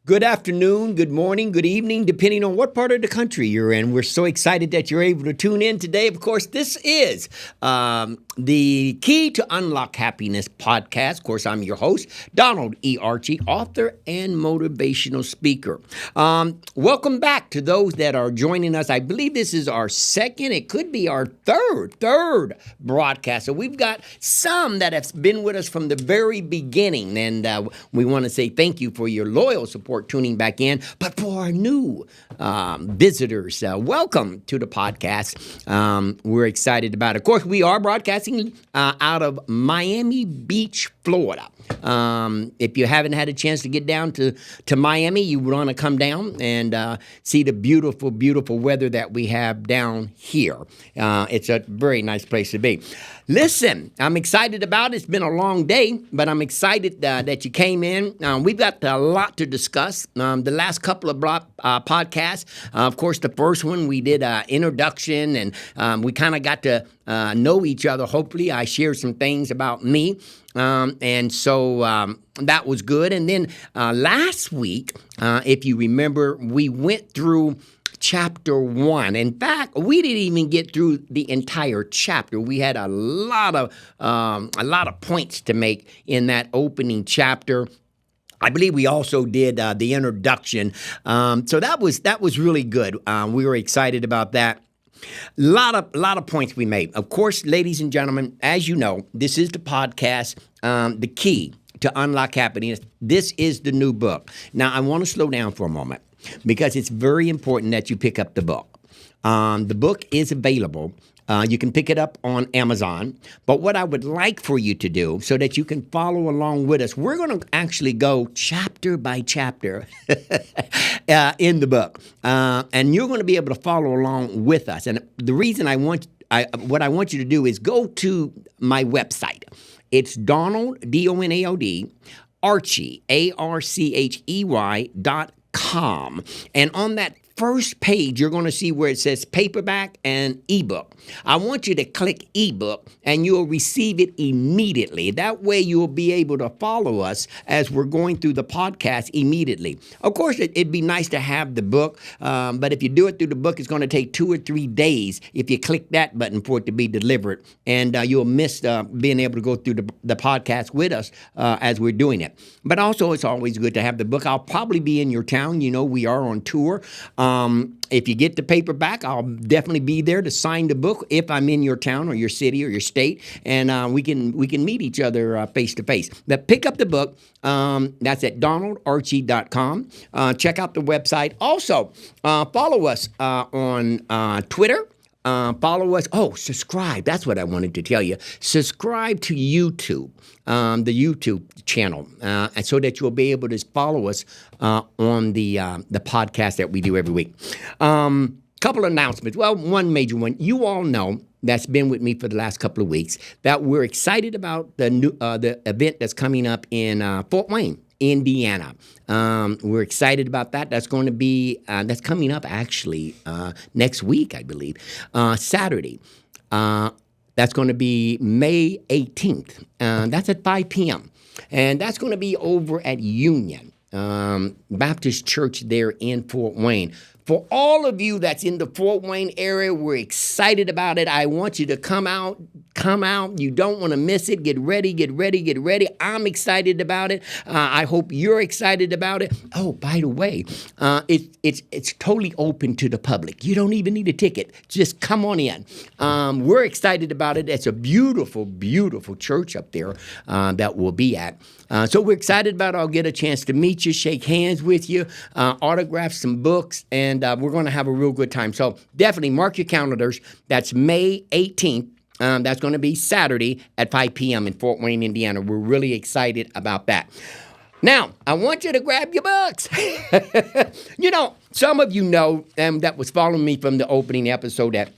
Good afternoon, good morning, good evening, depending on what part of the country you're in. We're so excited that you're able to tune in today. Of course, this is the Key to Unlock Happiness podcast. Of course, I'm your host, Donald E Archey, author and motivational speaker. Welcome back to those that are joining us. I believe this is our second, it could be our third broadcast. So we've got some that have been with us from the very beginning, and we want to say thank you for your loyal support tuning back in. But for our new visitors, welcome to the podcast. We're excited about it. Of course, we are broadcasting out of Miami Beach, Florida. If you haven't had a chance to get down to Miami, you want to come down and see the beautiful, beautiful weather that we have down here. It's a very nice place to be. Listen, I'm excited about it. It's been a long day, but I'm excited that you came in. We've got a lot to discuss. The last couple of podcasts, of course, the first one we did an introduction, and we kind of got to know each other. Hopefully, I shared some things about me. And so that was good. And then last week, if you remember, we went through chapter 1. In fact, we didn't even get through the entire chapter. We had a lot of points to make in that opening chapter. I believe we also did the introduction. So that was really good. We were excited about that. Lot of points we made. Of course, ladies and gentlemen, as you know, this is the podcast, The Key to Unlock Happiness. This is the new book. Now, I want to slow down for a moment because it's very important that you pick up the book. The book is available. You can pick it up on Amazon. But what I would like for you to do so that you can follow along with us, we're going to actually go chapter by chapter in the book. And you're going to be able to follow along with us. And the reason what I want you to do is go to my website. It's Donald, D-O-N-A-L-D, Archey, ARCHEY.com. And on that first page, you're going to see where it says paperback and ebook. I want you to click ebook and you'll receive it immediately. That way you'll be able to follow us as we're going through the podcast immediately. Of course, it'd be nice to have the book, but if you do it through the book, it's going to take 2 or 3 days if you click that button for it to be delivered. And you'll miss being able to go through the podcast with us as we're doing it. But also, it's always good to have the book. I'll probably be in your town. You know, we are on tour. If you get the paperback, I'll definitely be there to sign the book if I'm in your town or your city or your state, and we can meet each other face to face. But pick up the book. That's at donaldarchey.com. Check out the website. Also, follow us on Twitter. Follow us. Oh, subscribe. That's what I wanted to tell you. Subscribe to YouTube, the YouTube channel, and so that you'll be able to follow us on the podcast that we do every week. Couple of announcements. Well, one major one. You all know that's been with me for the last couple of weeks that we're excited about the event that's coming up in Fort Wayne, Indiana. We're excited about that. That's going to be, that's coming up actually next week, I believe, Saturday. That's going to be May 18th. That's at 5 p.m. And that's going to be over at Union Baptist Church there in Fort Wayne. For all of you that's in the Fort Wayne area, we're excited about it. I want you to come out. You don't want to miss it. Get ready. I'm excited about it. I hope you're excited about it. Oh, by the way, it's totally open to the public. You don't even need a ticket. Just come on in. We're excited about it. It's a beautiful, beautiful church up there that we'll be at. So we're excited about it. I'll get a chance to meet you, shake hands with you, autograph some books, and we're going to have a real good time. So definitely mark your calendars. That's May 18th. That's going to be Saturday at 5 p.m. in Fort Wayne, Indiana. We're really excited about that. Now, I want you to grab your books. You know, some of you know that was following me from the opening episode that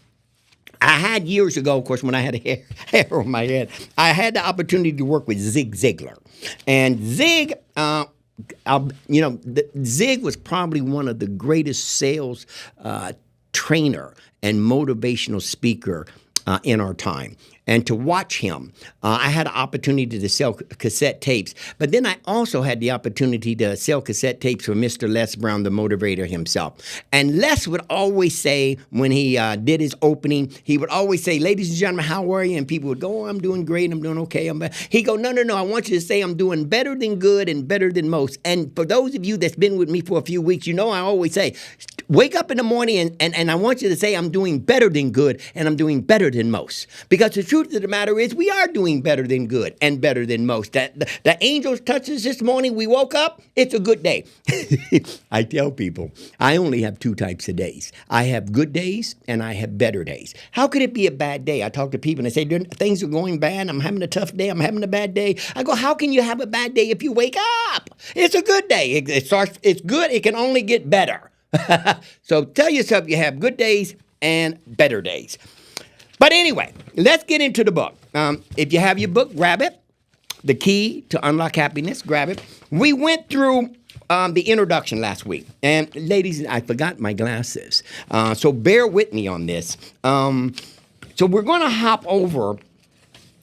I had years ago, of course, when I had hair on my head, I had the opportunity to work with Zig Ziglar. And Zig, Zig was probably one of the greatest sales trainer and motivational speaker in our time. and to watch him. I had an opportunity to sell cassette tapes, but then I also had the opportunity to sell cassette tapes for Mr. Les Brown, the motivator himself. And Les would always say, when he did his opening, he would always say, ladies and gentlemen, how are you? And people would go, oh, I'm doing great, I'm doing okay. He'd go, no, I want you to say I'm doing better than good and better than most. And for those of you that's been with me for a few weeks, you know I always say, wake up in the morning and I want you to say I'm doing better than good and I'm doing better than most. Because the truth of the matter is we are doing better than good and better than most. The angels touched us this morning. We woke up. It's a good day. I tell people I only have two types of days. I have good days and I have better days. How could it be a bad day? I talk to people and they say things are going bad. I'm having a tough day. I'm having a bad day. I go, how can you have a bad day if you wake up? It's a good day. It's good. It can only get better. So tell yourself you have good days and better days. But anyway, let's get into the book. If you have your book, grab it. The Key to Unlock Happiness, grab it. We went through the introduction last week. And ladies, I forgot my glasses. So bear with me on this. So we're going to hop over.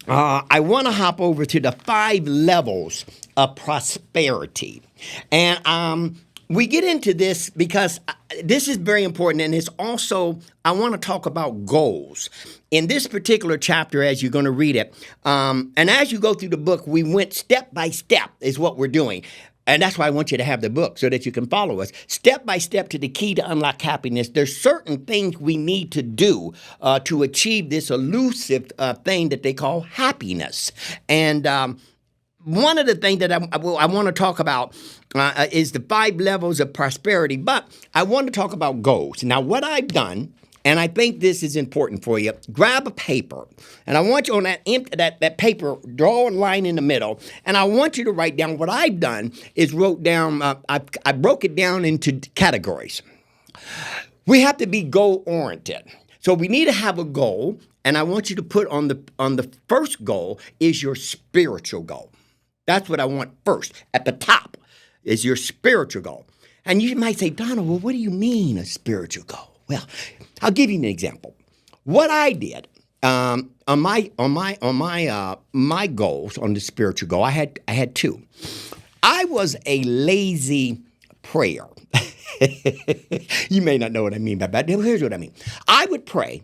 I want to hop over to the 5 levels of prosperity. And we get into this because this is very important, and it's also, I want to talk about goals. In this particular chapter, as you're going to read it, and as you go through the book, we went step by step is what we're doing. And that's why I want you to have the book so that you can follow us. Step by step to the key to unlock happiness. There's certain things we need to do to achieve this elusive thing that they call happiness. And one of the things that I want to talk about is the 5 levels of prosperity, but I want to talk about goals. Now, what I've done, and I think this is important for you, grab a paper, and I want you on that paper, draw a line in the middle, and I want you to write down what I've done is wrote down, I broke it down into categories. We have to be goal-oriented. So we need to have a goal, and I want you to put on the first goal is your spiritual goal. That's what I want first. At the top is your spiritual goal. And you might say, Donald, well, what do you mean a spiritual goal? Well, I'll give you an example. What I did on my goals on the spiritual goal, I had 2. I was a lazy prayer. You may not know what I mean by that. Here's what I mean. I would pray,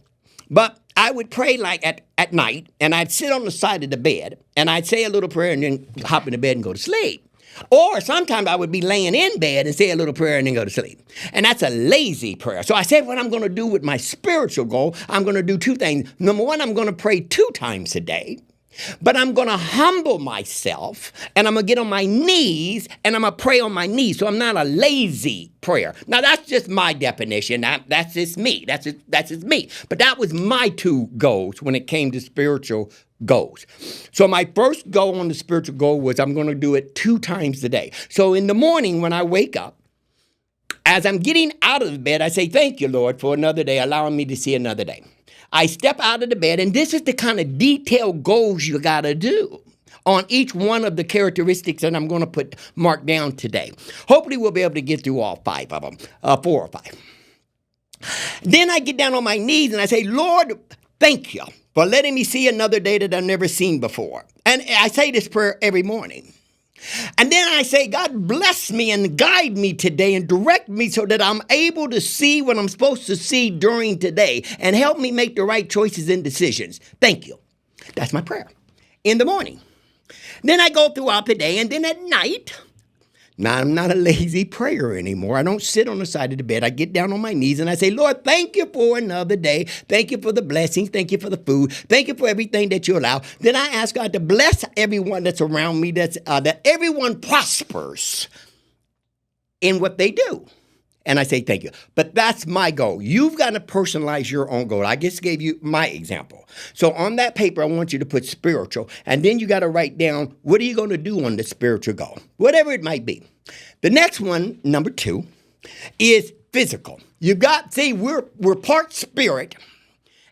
but I would pray like at night, and I'd sit on the side of the bed, and I'd say a little prayer and then hop in the bed and go to sleep. Or sometimes I would be laying in bed and say a little prayer and then go to sleep. And that's a lazy prayer. So I said what I'm going to do with my spiritual goal, I'm going to do 2 things. Number 1, I'm going to pray 2 times a day. But I'm going to humble myself, and I'm going to get on my knees, and I'm going to pray on my knees. So I'm not a lazy prayer. Now, that's just my definition. That's just me. That's just me. But that was my 2 goals when it came to spiritual goals. So my first goal on the spiritual goal was I'm going to do it 2 times a day. So in the morning when I wake up, as I'm getting out of the bed, I say, thank you, Lord, for another day, allowing me to see another day. I step out of the bed, and this is the kind of detailed goals you got to do on each one of the characteristics that I'm going to put marked down today. Hopefully, we'll be able to get through all 5 of them, 4 or 5. Then I get down on my knees, and I say, Lord, thank you for letting me see another day that I've never seen before. And I say this prayer every morning. And then I say, God, bless me and guide me today and direct me so that I'm able to see what I'm supposed to see during today and help me make the right choices and decisions. Thank you. That's my prayer in the morning. Then I go throughout the day, and then at night, now I'm not a lazy prayer anymore. I don't sit on the side of the bed. I get down on my knees and I say, Lord, thank you for another day. Thank you for the blessings. Thank you for the food. Thank you for everything that you allow. Then I ask God to bless everyone that's around me, that everyone prospers in what they do. And I say, thank you. But that's my goal. You've got to personalize your own goal. I just gave you my example. So on that paper, I want you to put spiritual. And then you got to write down, what are you going to do on the spiritual goal? Whatever it might be. The next one, number 2, is physical. You've got, see, we're part spirit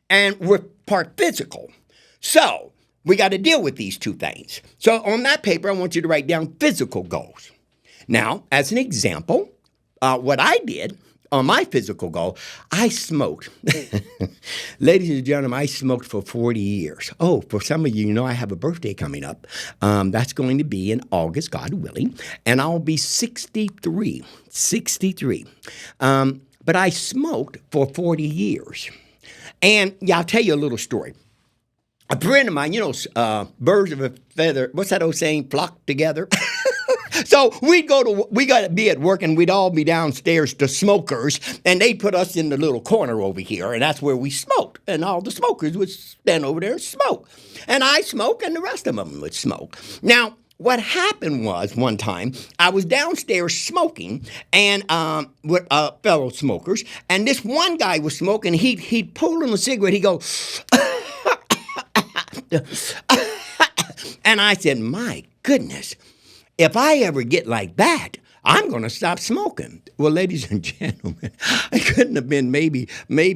and we're part physical. So we got to deal with these 2 things. So on that paper, I want you to write down physical goals. Now, as an example, what I did, on my physical goal, I smoked. Ladies and gentlemen, I smoked for 40 years. Oh, for some of you, you know I have a birthday coming up. That's going to be in August, God willing, and I'll be 63. 63. But I smoked for 40 years. And yeah, I'll tell you a little story. A friend of mine, birds of a feather, what's that old saying, flock together? So we got to be at work, and we'd all be downstairs to smokers, and they'd put us in the little corner over here, and that's where we smoked. And all the smokers would stand over there and smoke. And I smoke, and the rest of them would smoke. Now, what happened was one time I was downstairs smoking and with fellow smokers, and this one guy was smoking. He'd pull on a cigarette. He'd go, and I said, my goodness, if I ever get like that, I'm going to stop smoking. Well, ladies and gentlemen, it couldn't have been maybe,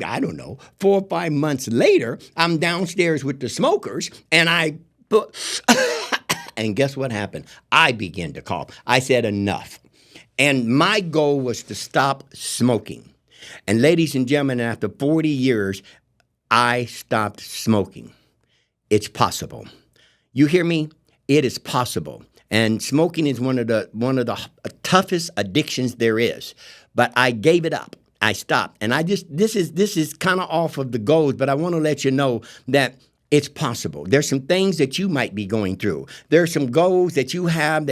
I don't know, 4 or 5 months later, I'm downstairs with the smokers, and I put, and guess what happened? I began to cough. I said, enough. And my goal was to stop smoking. And ladies and gentlemen, after 40 years, I stopped smoking. It's possible. You hear me? It is possible. And smoking is one of the toughest addictions there is. But I gave it up. I stopped. And this is kind of off of the goals, but I want to let you know that it's possible. There's some things that you might be going through. There's some goals that you have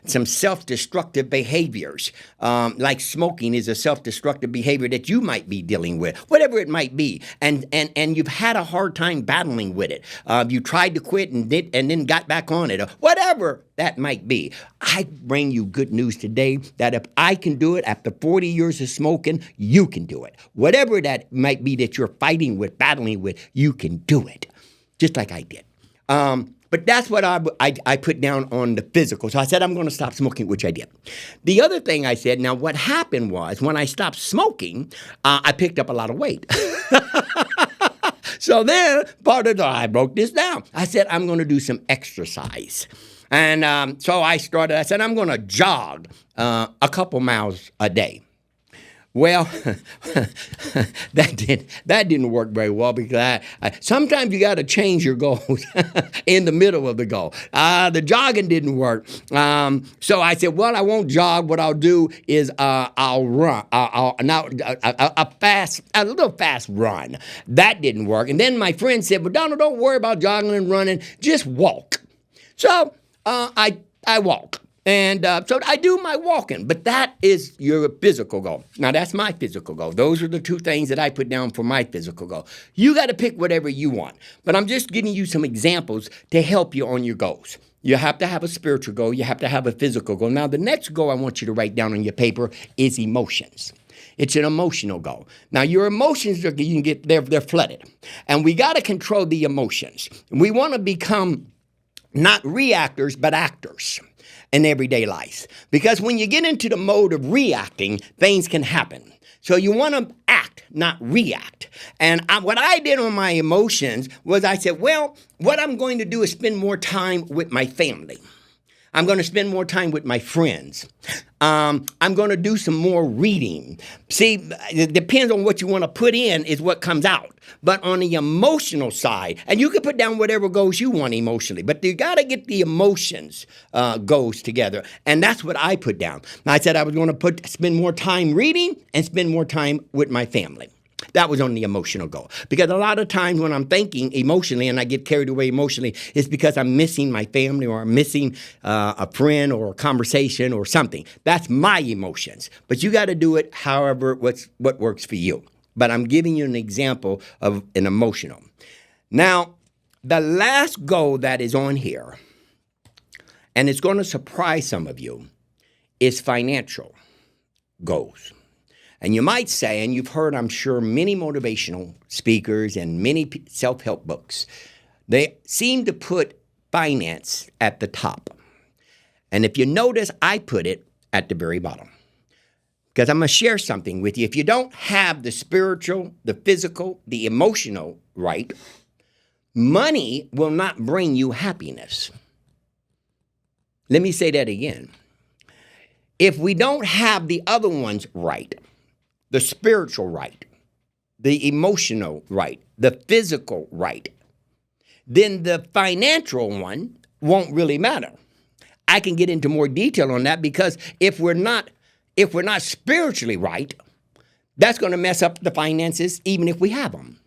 some self-destructive behaviors, like smoking is a self-destructive behavior that you might be dealing with, whatever it might be. And you've had a hard time battling with it. You tried to quit and then got back on it, or whatever that might be. I bring you good news today that if I can do it after 40 years of smoking, you can do it. Whatever that might be that you're fighting with, battling with, you can do it. Just like I did. But that's what I put down on the physical. So I said, I'm going to stop smoking, which I did. The other thing I said, now what happened was when I stopped smoking, I picked up a lot of weight. So then I broke this down. I said, I'm going to do some exercise. And so I said, I'm going to jog a couple miles a day. Well, that didn't work very well because sometimes you got to change your goals in the middle of the goal. The jogging didn't work. So I said, well, I won't jog. What I'll do is I'll run. A little fast run. That didn't work. And then my friend said, well, Donald, don't worry about jogging and running. Just walk. So I walk. And so I do my walking, but that is your physical goal. Now, that's my physical goal. Those are the two things that I put down for my physical goal. You got to pick whatever you want, but I'm just giving you some examples to help you on your goals. You have to have a spiritual goal. You have to have a physical goal. Now, the next goal I want you to write down on your paper is emotions. It's an emotional goal. Now, your emotions, they're flooded, and we got to control the emotions. We want to become not reactors, but actors in everyday life. Because when you get into the mode of reacting, things can happen. So you want to act, not react. And what I did on my emotions was I said, well, what I'm going to do is spend more time with my family. I'm going to spend more time with my friends. I'm going to do some more reading. See, it depends on what you want to put in is what comes out. But on the emotional side, and you can put down whatever goals you want emotionally, but you got to get the emotions goals together. And that's what I put down. I said I was going to spend more time reading and spend more time with my family. That was on the emotional goal. Because a lot of times when I'm thinking emotionally and I get carried away emotionally, it's because I'm missing my family or I'm missing a friend or a conversation or something. That's my emotions. But you got to do it however what works for you. But I'm giving you an example of an emotional. Now, the last goal that is on here, and it's going to surprise some of you, is financial goals. And you might say, and you've heard, I'm sure, many motivational speakers and many self-help books, they seem to put finance at the top. And if you notice, I put it at the very bottom. Because I'm going to share something with you. If you don't have the spiritual, the physical, the emotional right, money will not bring you happiness. Let me say that again. If we don't have the other ones right, the spiritual right, the emotional right, the physical right, then the financial one won't really matter. I can get into more detail on that, because if we're not spiritually right, that's going to mess up the finances even if we have them.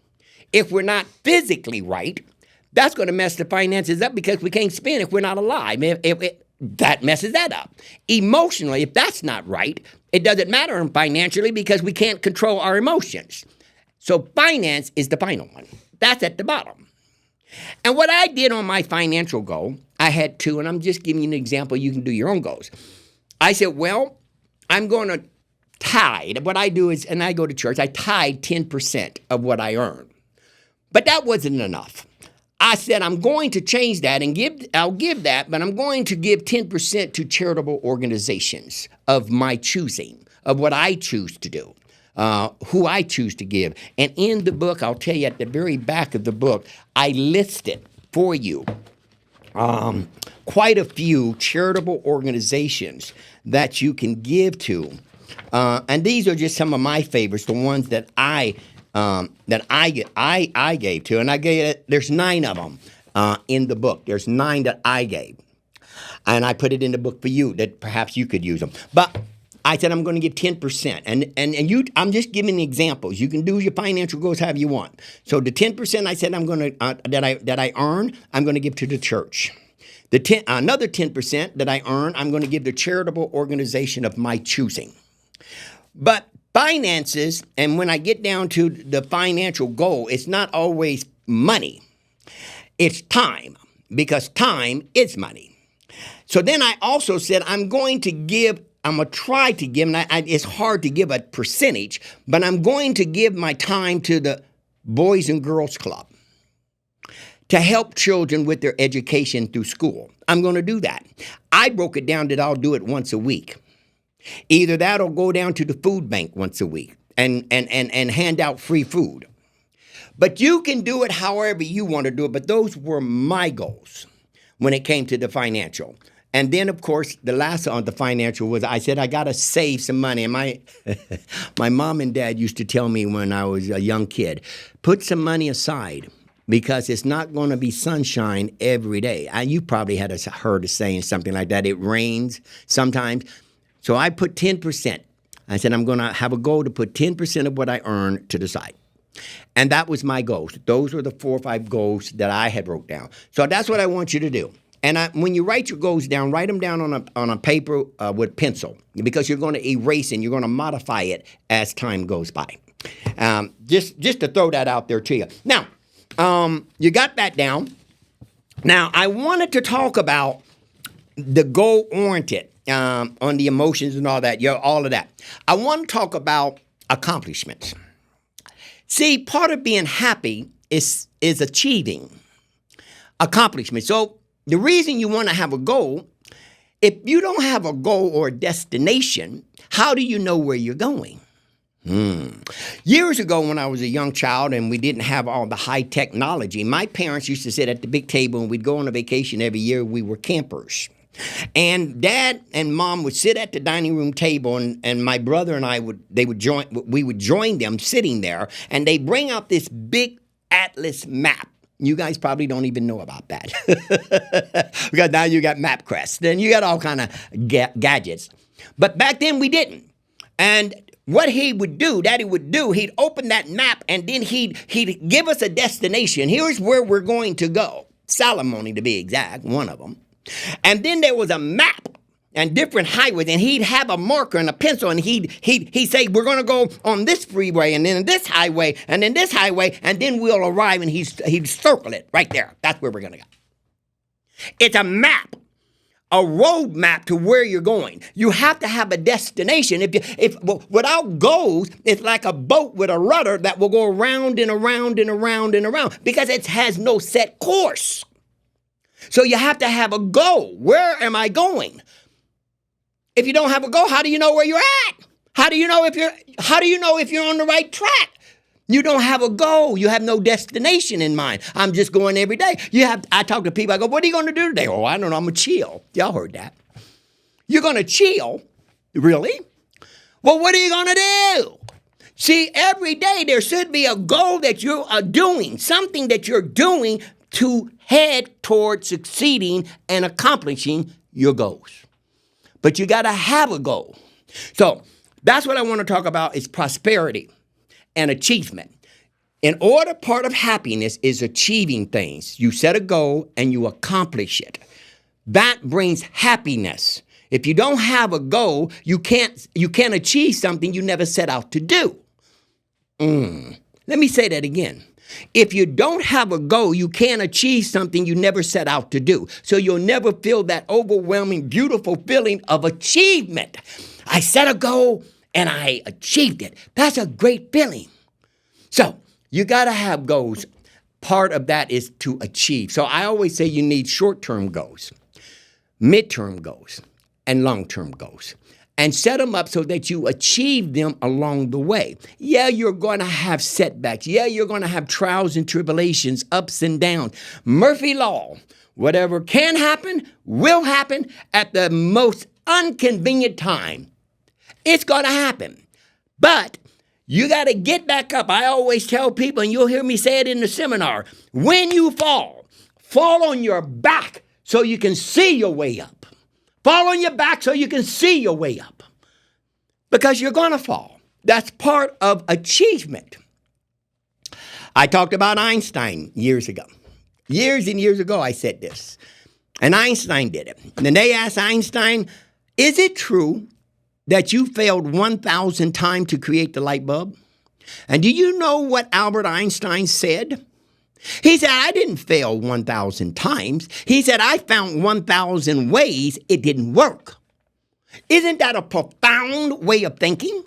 If we're not physically right, that's going to mess the finances up, because we can't spend if we're not alive. That messes that up. Emotionally, if that's not right, it doesn't matter financially, because we can't control our emotions. So finance is the final one. That's at the bottom. And what I did on my financial goal, I had two, and I'm just giving you an example. You can do your own goals. I said, well, I'm going to tithe. What I do is, and I go to church, I tithe 10% of what I earn. But that wasn't enough. I said, I'm going to change that and I'll give that, but I'm going to give 10% to charitable organizations of my choosing, of what I choose to do, who I choose to give. And in the book, I'll tell you at the very back of the book, I listed for you quite a few charitable organizations that you can give to. And these are just some of my favorites, the ones that I gave to, and I gave it. There's 9 of them in the book. There's 9 that I gave, and I put it in the book for you that perhaps you could use them. But I said I'm going to give 10%, and you. I'm just giving examples. You can do your financial goals however you want. So the 10% I said I'm going to that I earn, I'm going to give to the church. Another 10% that I earn, I'm going to give to charitable organization of my choosing. But finances, and when I get down to the financial goal, it's not always money. It's time, because time is money. So then I also said I'm going to try to give, and it's hard to give a percentage, but I'm going to give my time to the Boys and Girls Club to help children with their education through school. I'm going to do that. I broke it down that I'll do it once a week. Either that or go down to the food bank once a week and hand out free food. But you can do it however you want to do it. But those were my goals when it came to the financial. And then, of course, the last on the financial was I said I got to save some money. And my mom and dad used to tell me when I was a young kid, put some money aside, because it's not going to be sunshine every day. You probably had heard of saying something like that. It rains sometimes. So I put 10%. I said I'm going to have a goal to put 10% of what I earn to the side. And that was my goals. Those were the 4 or 5 goals that I had wrote down. So that's what I want you to do. And when you write your goals down, write them down on a paper with pencil, because you're going to erase and you're going to modify it as time goes by. Just to throw that out there to you. Now, you got that down. Now, I wanted to talk about the goal-oriented. On the emotions and all that, all of that. I want to talk about accomplishments. See, part of being happy is achieving accomplishments. So the reason you want to have a goal, if you don't have a goal or a destination, how do you know where you're going? Years ago, when I was a young child and we didn't have all the high technology, my parents used to sit at the big table and we'd go on a vacation every year. We were campers. And Dad and Mom would sit at the dining room table, and my brother and I would join them sitting there, and they bring out this big atlas map. You guys probably don't even know about that. Because now you got MapQuest, then you got all kind of gadgets. But back then we didn't. And what Daddy would do, he'd open that map, and then he'd give us a destination. Here's where we're going to go. Salamone, to be exact, one of them. And then there was a map and different highways, and he'd have a marker and a pencil, and he'd say, we're going to go on this freeway, and then this highway, and then this highway, and then we'll arrive, and he'd circle it right there. That's where we're going to go. It's a map, a road map to where you're going. You have to have a destination. Without goals, it's like a boat with a rudder that will go around and around and around and around, because it has no set course. So you have to have a goal. Where am I going? If you don't have a goal, how do you know where you're at? How do you know if you're on the right track? You don't have a goal. You have no destination in mind. I'm just going every day. I talk to people. I go, what are you going to do today? Oh, I don't know. I'm going to chill. Y'all heard that. You're going to chill? Really? Well, what are you going to do? See, every day there should be a goal that you are doing, something that you're doing to head toward succeeding and accomplishing your goals. But you got to have a goal. So that's what I want to talk about is prosperity and achievement. In order, part of happiness is achieving things. You set a goal and you accomplish it. That brings happiness. If you don't have a goal, you can't achieve something you never set out to do. Let me say that again. If you don't have a goal, you can't achieve something you never set out to do. So you'll never feel that overwhelming, beautiful feeling of achievement. I set a goal and I achieved it. That's a great feeling. So you got to have goals. Part of that is to achieve. So I always say you need short-term goals, midterm goals, and long-term goals. And set them up so that you achieve them along the way. Yeah, you're going to have setbacks. Yeah, you're going to have trials and tribulations, ups and downs. Murphy Law, whatever can happen, will happen at the most inconvenient time. It's going to happen. But you got to get back up. I always tell people, and you'll hear me say it in the seminar, when you fall on your back so you can see your way up. Fall on your back so you can see your way up. Because you're going to fall. That's part of achievement. I talked about Einstein years ago. Years and years ago, I said this. And Einstein did it. And then they asked Einstein, is it true that you failed 1,000 times to create the light bulb? And do you know what Albert Einstein said? He said, I didn't fail 1,000 times. He said, I found 1,000 ways it didn't work. Isn't that a profound way of thinking?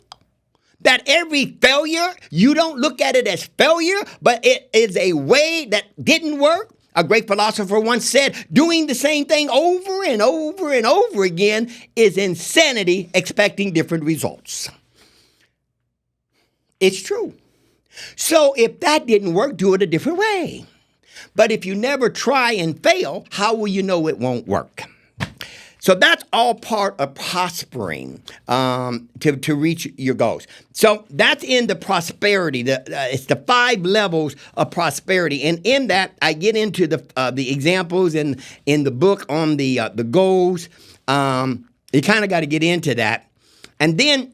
That every failure, you don't look at it as failure, but it is a way that didn't work. A great philosopher once said, doing the same thing over and over and over again is insanity, expecting different results. It's true. So if that didn't work, do it a different way. But if you never try and fail, how will you know it won't work? So that's all part of prospering to reach your goals. So that's in the prosperity. It's the 5 levels of prosperity. And in that, I get into the examples in the book on the goals. You kind of got to get into that. And then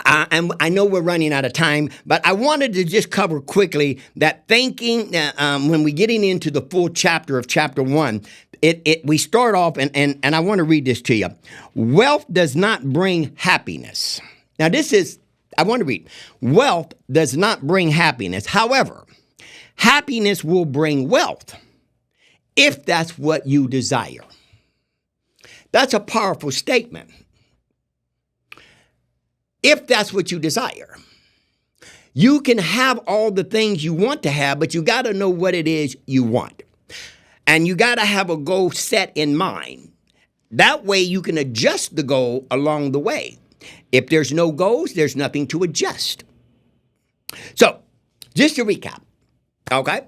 and I know we're running out of time, but I wanted to just cover quickly that thinking when we're getting into the full chapter of chapter 1, we start off, and I want to read this to you. Wealth does not bring happiness. Now I want to read. Wealth does not bring happiness. However, happiness will bring wealth if that's what you desire. That's a powerful statement. If that's what you desire. You can have all the things you want to have, but you got to know what it is you want. And you got to have a goal set in mind. That way you can adjust the goal along the way. If there's no goals, there's nothing to adjust. So, just to recap, okay?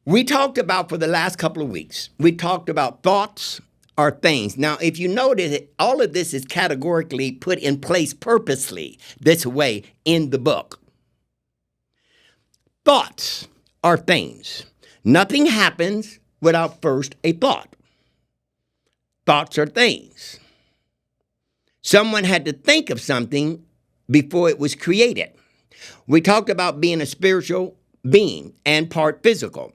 We talked about for the last couple of weeks, we talked about thoughts are things. Now, if you notice, all of this is categorically put in place purposely this way in the book. Thoughts are things. Nothing happens without first a thought. Thoughts are things. Someone had to think of something before it was created. We talked about being a spiritual being and part physical.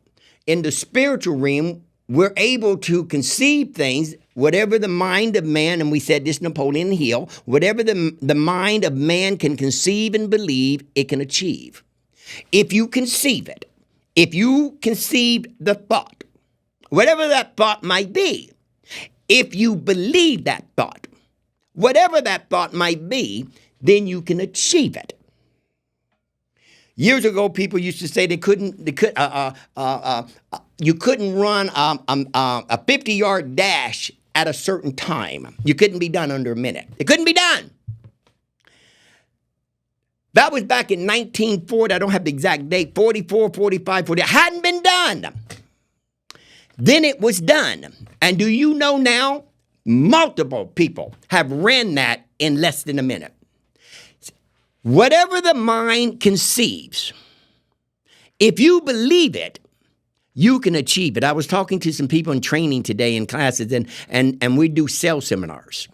In the spiritual realm, we're able to conceive things, whatever the mind of man, and we said this Napoleon Hill, whatever the mind of man can conceive and believe, it can achieve. If you conceive it, if you conceive the thought, whatever that thought might be, if you believe that thought, whatever that thought might be, then you can achieve it. Years ago, people used to say you couldn't run a 50-yard dash at a certain time. You couldn't be done under a minute. It couldn't be done. That was back in 1940. I don't have the exact date, 44, 45, 40. It hadn't been done. Then it was done. And do you know now, multiple people have ran that in less than a minute. Whatever the mind conceives, if you believe it, you can achieve it. I was talking to some people in training today in classes, and we do sales seminars.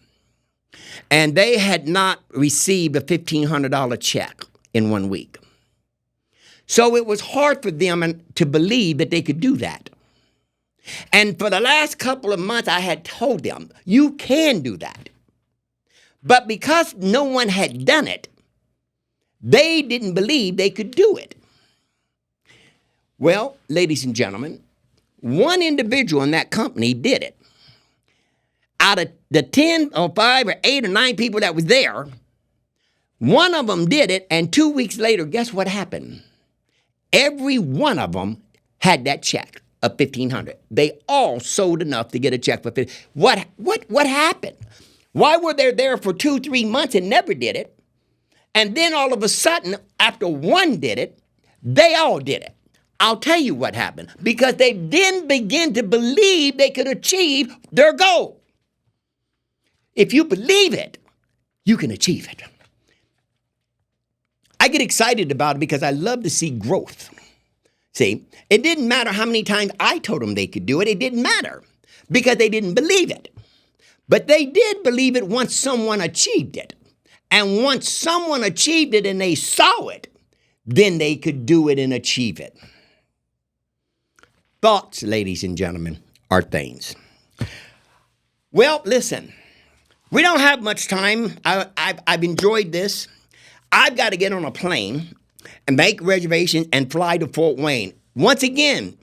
And they had not received a $1,500 check in 1 week. So it was hard for them to believe that they could do that. And for the last couple of months, I had told them, you can do that. But because no one had done it, they didn't believe they could do it. Well, ladies and gentlemen, one individual in that company did it. Out of the 10 or 5 or 8 or 9 people that was there, one of them did it, and 2 weeks later, guess what happened? Every one of them had that check of $1,500. They all sold enough to get a check for $1,500. What happened? Why were they there for 2-3 months and never did it? And then all of a sudden, after one did it, they all did it. I'll tell you what happened. Because they then began to believe they could achieve their goal. If you believe it, you can achieve it. I get excited about it because I love to see growth. See, it didn't matter how many times I told them they could do it. It didn't matter because they didn't believe it. But they did believe it once someone achieved it. And once someone achieved it and they saw it, then they could do it and achieve it. Thoughts, ladies and gentlemen, are things. Well, listen, we don't have much time. I've enjoyed this. I've got to get on a plane and make reservations and fly to Fort Wayne. Once again,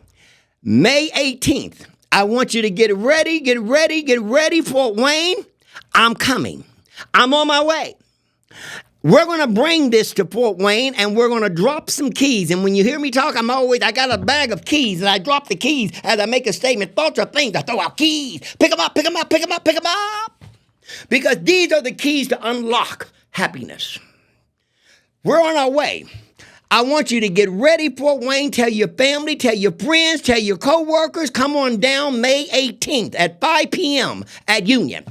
May 18th, I want you to get ready, Fort Wayne. I'm coming. I'm on my way. We're going to bring this to Fort Wayne, and we're going to drop some keys. And when you hear me talk, I got a bag of keys, and I drop the keys as I make a statement. Thoughts are things. I throw out keys. Pick them up. Because these are the keys to unlock happiness. We're on our way. I want you to get ready, Fort Wayne. Tell your family, tell your friends, tell your co-workers. Come on down May 18th at 5 p.m. at Union.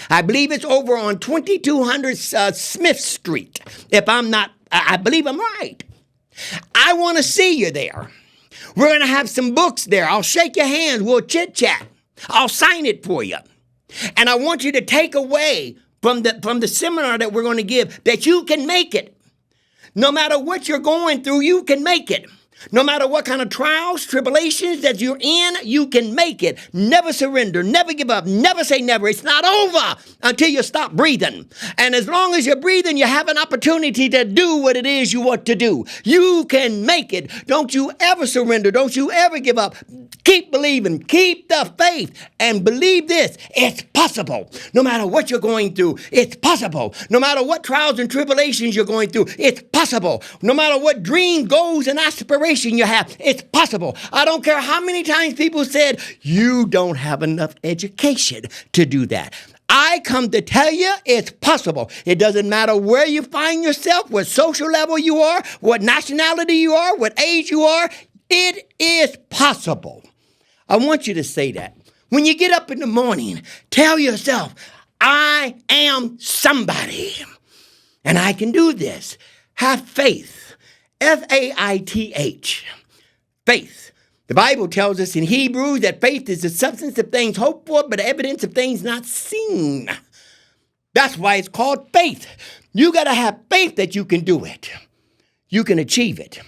I believe it's over on 2200 Smith Street. I believe I'm right. I want to see you there. We're going to have some books there. I'll shake your hands. We'll chit-chat. I'll sign it for you. And I want you to take away from the seminar that we're going to give that you can make it. No matter what you're going through, you can make it. No matter what kind of trials, tribulations that you're in, you can make it. Never surrender, never give up, never say never. It's not over until you stop breathing. And as long as you're breathing, you have an opportunity to do what it is you want to do. You can make it. Don't you ever surrender. Don't you ever give up. Keep believing. Keep the faith. And believe this, it's possible. No matter what you're going through, it's possible. No matter what trials and tribulations you're going through, it's possible. No matter what dream, goals, and aspirations you have, it's possible. I don't care how many times people said, you don't have enough education to do that. I come to tell you it's possible. It doesn't matter where you find yourself, what social level you are, what nationality you are, what age you are. It is possible. I want you to say that. When you get up in the morning, tell yourself, I am somebody and I can do this. Have faith. Faith. Faith. The Bible tells us in Hebrews that faith is the substance of things hoped for, but the evidence of things not seen. That's why it's called faith. You got to have faith that you can do it. You can achieve it.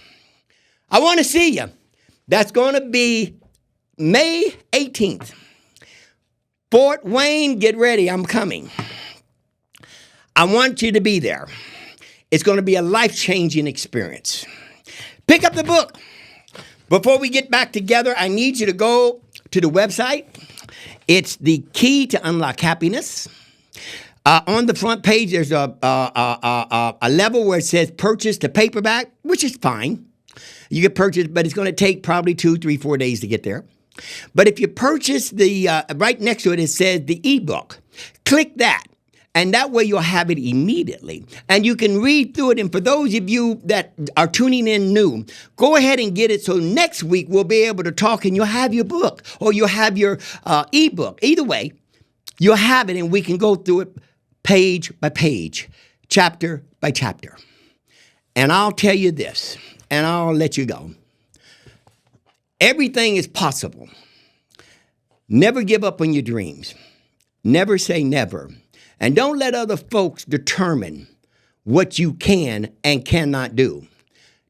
I want to see you. That's going to be May 18th. Fort Wayne, get ready. I'm coming. I want you to be there. It's going to be a life-changing experience. Pick up the book. Before we get back together, I need you to go to the website. It's The Key to Unlock Happiness. On the front page, there's a level where it says purchase the paperback, which is fine. You can purchase, but it's going to take probably 2, 3, 4 days to get there. But if you purchase right next to it, it says the ebook. Click that. And that way you'll have it immediately. And you can read through it. And for those of you that are tuning in new, go ahead and get it. So next week we'll be able to talk and you'll have your book or you'll have your ebook. Either way, you'll have it and we can go through it page by page, chapter by chapter. And I'll tell you this, and I'll let you go. Everything is possible. Never give up on your dreams. Never say never. And don't let other folks determine what you can and cannot do.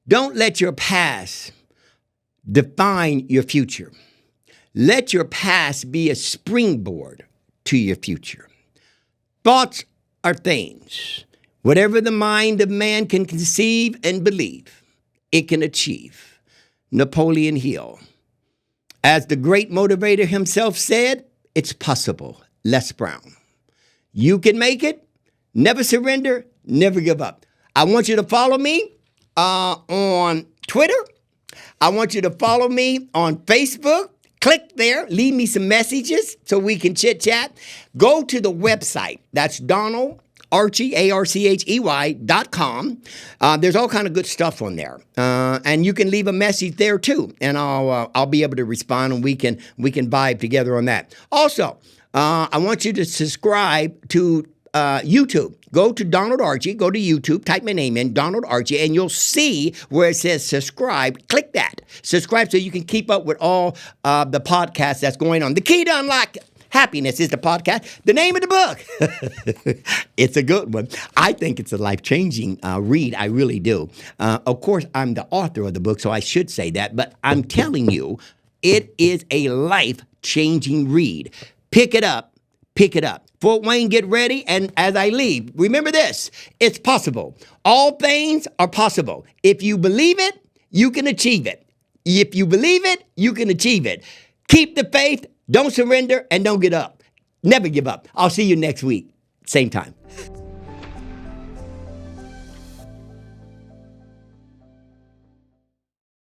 Don't let your past define your future. Let your past be a springboard to your future. Thoughts are things. Whatever the mind of man can conceive and believe, it can achieve. Napoleon Hill. As the great motivator himself said, it's possible. Les Brown. You can make it. Never surrender. Never give up. I want you to follow me on Twitter. I want you to follow me on Facebook. Click there. Leave me some messages so we can chit-chat. Go to the website. That's Donald Archey, ARCHEY.com. There's all kind of good stuff on there. And you can leave a message there too. And I'll be able to respond, and we can vibe together on that. Also, I want you to subscribe to YouTube. Go to Donald Archey, go to YouTube, type my name in, Donald Archey, and you'll see where it says subscribe. Click that. Subscribe so you can keep up with all the podcasts that's going on. The Key to Unlock Happiness is the podcast. The name of the book. It's a good one. I think it's a life-changing read. I really do. Of course, I'm the author of the book, so I should say that. But I'm telling you, it is a life-changing read. Pick it up. Pick it up. Fort Wayne, get ready. And as I leave, remember this. It's possible. All things are possible. If you believe it, you can achieve it. If you believe it, you can achieve it. Keep the faith. Don't surrender and don't get up. Never give up. I'll see you next week. Same time.